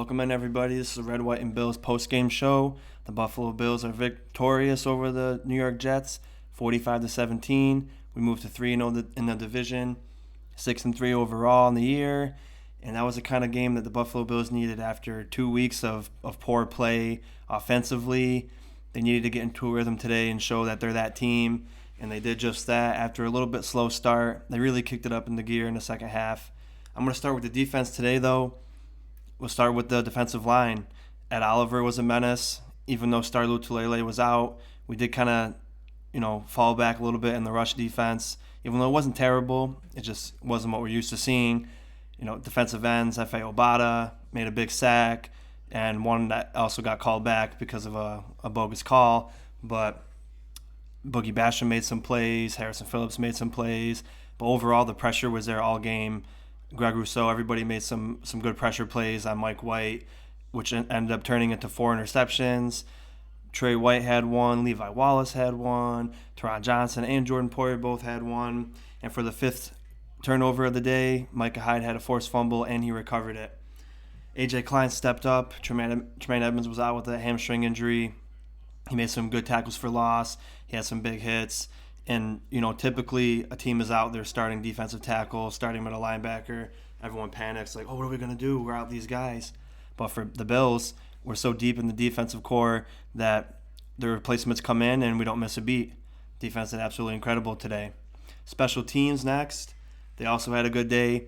Welcome in, everybody. This is the Red, White, and Bills post-game show. The Buffalo Bills are victorious over the New York Jets, 45-17. We moved to 3-0 in the division, 6-3 overall in the year, and that was the kind of game that the Buffalo Bills needed after 2 weeks of poor play offensively. They needed to get into a rhythm today and show that they're that team, and they did just that. After a little bit slow start, they really kicked it up into gear in the second half. I'm going to start with the defense today, though. We'll start with the defensive line. Ed Oliver was a menace. Even though Starlu Tulele was out, we did kind of, fall back a little bit in the rush defense. Even though it wasn't terrible, it just wasn't what we're used to seeing. Defensive ends, F.A. Obata made a big sack, and one that also got called back because of a bogus call. But Boogie Basham made some plays. Harrison Phillips made some plays. But overall, the pressure was there all game. Greg Rousseau, everybody made some good pressure plays on Mike White, which ended up turning into 4 interceptions. Trey White had one, Levi Wallace had one, Teron Johnson and Jordan Poyer both had one. And for the 5th turnover of the day, Micah Hyde had a forced fumble and he recovered it. A.J. Klein stepped up. Tremaine Edmonds was out with a hamstring injury. He made some good tackles for loss. He had some big hits. And, typically a team is out there starting defensive tackle, starting with a linebacker. Everyone panics, like, what are we going to do? We're out these guys. But for the Bills, we're so deep in the defensive core that the replacements come in and we don't miss a beat. Defense is absolutely incredible today. Special teams next. They also had a good day.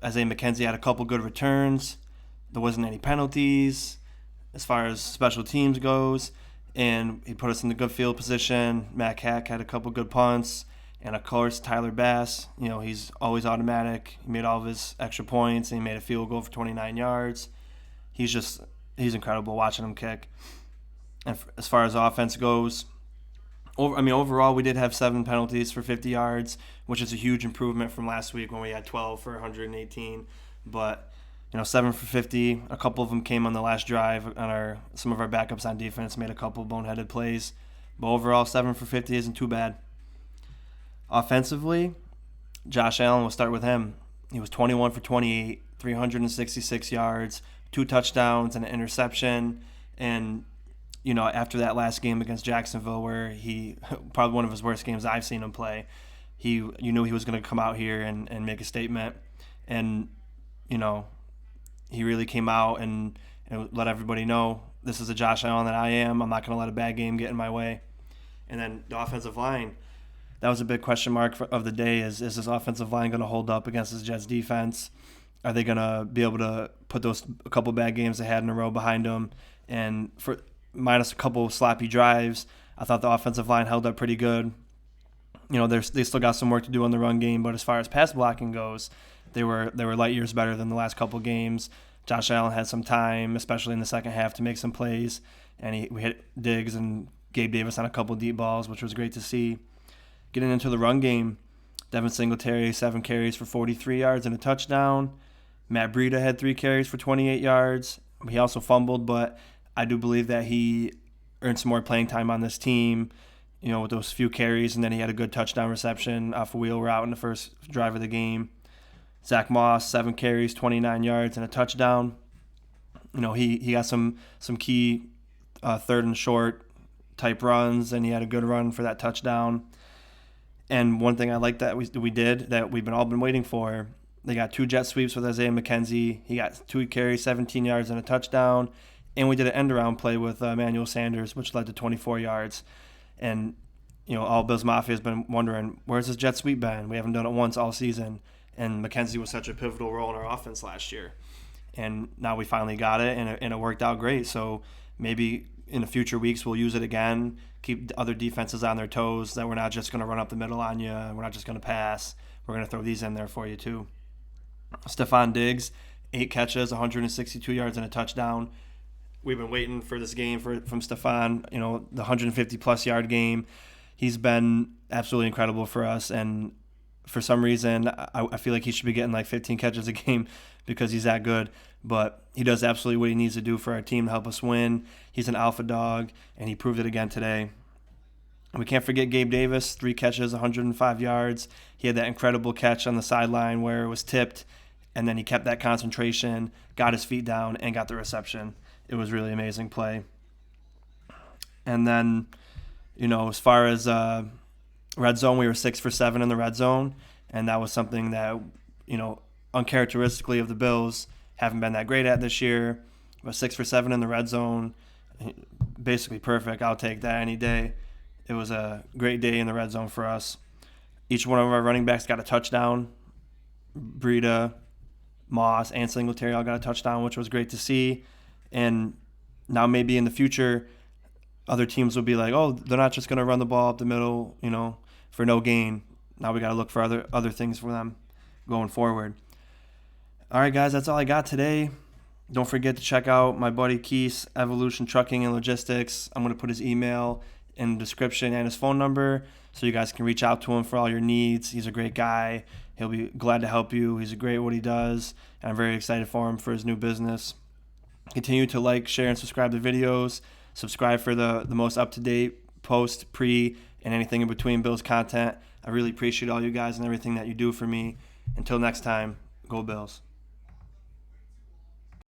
Isaiah McKenzie had a couple good returns. There wasn't any penalties as far as special teams goes. And he put us in a good field position. Matt Hack had a couple good punts. And, of course, Tyler Bass, he's always automatic. He made all of his extra points, and he made a field goal for 29 yards. He's incredible watching him kick. And as far as offense goes, overall, we did have 7 penalties for 50 yards, which is a huge improvement from last week when we had 12 for 118. But 7 for 50. A couple of them came on the last drive. Some of our backups on defense made a couple boneheaded plays. But overall, 7 for 50 isn't too bad. Offensively, Josh Allen, we'll start with him. He was 21 for 28, 366 yards, 2 touchdowns, and an interception. And, after that last game against Jacksonville, where he probably one of his worst games I've seen him play, you knew he was going to come out here and make a statement. And, he really came out and let everybody know, this is a Josh Allen that I am. I'm not going to let a bad game get in my way. And then the offensive line, that was a big question mark of the day. Is this offensive line going to hold up against this Jets defense? Are they going to be able to put a couple bad games they had in a row behind them? And for minus a couple sloppy drives, I thought the offensive line held up pretty good. They still got some work to do on the run game, but as far as pass blocking goes, they were light years better than the last couple games. Josh Allen had some time, especially in the second half, to make some plays, and we hit Diggs and Gabe Davis on a couple deep balls, which was great to see. Getting into the run game, Devin Singletary, 7 carries for 43 yards and a touchdown. Matt Breida had 3 carries for 28 yards. He also fumbled, but I do believe that he earned some more playing time on this team, with those few carries, and then he had a good touchdown reception off a wheel route in the first drive of the game. Zach Moss, 7 carries, 29 yards, and a touchdown. He got some key third and short type runs, and he had a good run for that touchdown. And one thing I like that we did that we've all been waiting for, they got 2 jet sweeps with Isaiah McKenzie. He got 2 carries, 17 yards, and a touchdown. And we did an end-around play with Emmanuel Sanders, which led to 24 yards. And, all Bills Mafia has been wondering, where's this jet sweep been? We haven't done it once all season. And McKenzie was such a pivotal role in our offense last year. And now we finally got it, and it worked out great. So maybe in the future weeks we'll use it again, keep other defenses on their toes, that we're not just going to run up the middle on you, we're not just going to pass. We're going to throw these in there for you too. Stephon Diggs, 8 catches, 162 yards, and a touchdown. We've been waiting for this game from Stephon, the 150-plus yard game. He's been absolutely incredible for us, and for some reason, I feel like he should be getting like 15 catches a game because he's that good. But he does absolutely what he needs to do for our team to help us win. He's an alpha dog, and he proved it again today. We can't forget Gabe Davis, 3 catches, 105 yards. He had that incredible catch on the sideline where it was tipped, and then he kept that concentration, got his feet down, and got the reception. It was really amazing play. And then, as far as red zone, we were 6 for 7 in the red zone, and that was something that, uncharacteristically of the Bills, haven't been that great at this year. But 6 for 7 in the red zone, basically perfect. I'll take that any day. It was a great day in the red zone for us. Each one of our running backs got a touchdown. Breida, Moss, and Singletary all got a touchdown, which was great to see. And now maybe in the future, other teams will be like, oh, they're not just going to run the ball up the middle, for no gain. Now we got to look for other things for them going forward. All right, guys, that's all I got today. Don't forget to check out my buddy Keith's Evolution Trucking and Logistics. I'm going to put his email in the description and his phone number so you guys can reach out to him for all your needs. He's a great guy. He'll be glad to help you. He's great at what he does, and I'm very excited for him for his new business. Continue to like, share, and subscribe to videos. Subscribe for the most up-to-date post, pre, and anything in between Bills content. I really appreciate all you guys and everything that you do for me. Until next time, go Bills.